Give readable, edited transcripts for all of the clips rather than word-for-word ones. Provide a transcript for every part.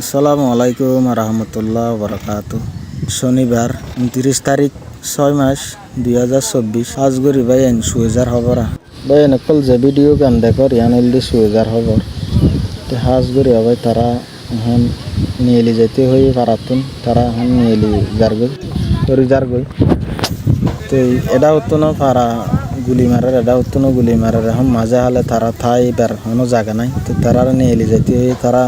আসসালামু আলাইকুম রহমতুল্লাহ বরকাত। শনিবার 29 তারিখ 6 মাস 2024। আজগরি ভাই এন সুয়েজার খবর ভাই নকল যে ভিডিও গান দেখর ইয়ান হলদি সুয়েজার খবর তো হাজগরি ভাই তারা এখন নিয়েলি যেতে হয়ে পারাতুন তারা এখন নিয়েলি যারগই তরি যারগই তো এটা হতো না পারা গুলি মারার এটা হতো না গুলি মারার এখন মাঝে হালে তারা থাই বের কোনো জায়গা নাই তো তারা নিয়ে যেতে হয়ে তারা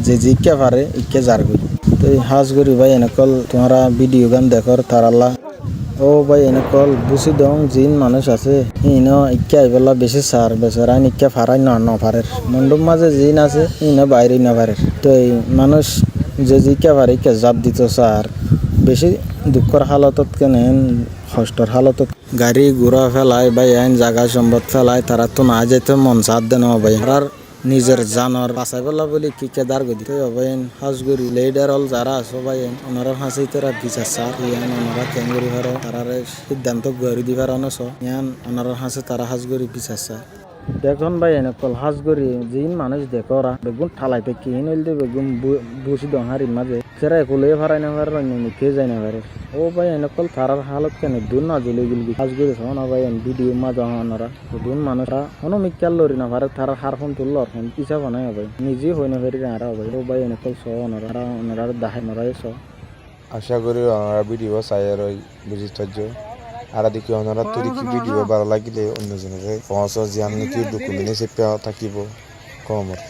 যে জিকে পারে ইকে যারগই তো হাজ করি ভাই এনেকল তোমরা ভিডিও গান দেখর তারাল্লা ও ভাই এনেকল বুঝি দং জিন মানুষ আছে ইন ইকে আইবেলা বেশি সার বেচারা ইকে ফারাই নপারের মন্ডপ মাঝে জিন আছে ইন বাইরে নপারের তো এই মানুষ যে জিকে পারে ইকে জাপ দিত সার বেশি দুঃখর হালতত কেনেন কষ্টর হালতত গাড়ি ঘোড়া ফেলায় বা আইন জায়গা সম্পদ ফেলায় তারা তো না যেতে মন সাথ দেন ভাই আর নিজের জানর বাঁচাই পেলা বলি কি কেদার গদি তো ভাইন হাজগুড়ি লেডার হল যারা আছো ভাই ওনারা হাসি তারা বিচার সার ইয়ান ওনারা কেঙ্গুরি ভার তারা সিদ্ধান্ত গড়ি দিবার অনস ইয়ান ওনারা হাসে তারা হাজগুড়ি বিচার সার দেখুন ভাই এনেকল হাজগুড়ি জিন মানুষ দেখরা বেগুন ঠালাইতে কি নইলতে বেগুন বুঝি দং হারির মাঝে সেরা একুলে ফারাই না পারে অন্য মুখে যায় না পারে ও ভাই এনেকল তারার হালত কেন দুন না জ্বলে গেলি হাজগুড়ি সহ না ভাই ভিডিও মাঝে ওনারা দুন মানুষরা কোনো মিক্কাল লরি না পারে তারা হার ফোন তুলল ফোন পিছা বানাই ভাই নিজে হই না পারি আর ভাই ও ভাই এনেকল সহ ওনারা ওনারা দাহাই নরাই সহ আশা করি ওনারা ভিডিও চাই আর ওই বুঝিতার্য আর দেখি ওনারা তো দেখি ভিডিও ভালো লাগিলে অন্যজনের পৌঁছ যে আমি কি ডকুমেন্টে চেপে থাকিব কমর।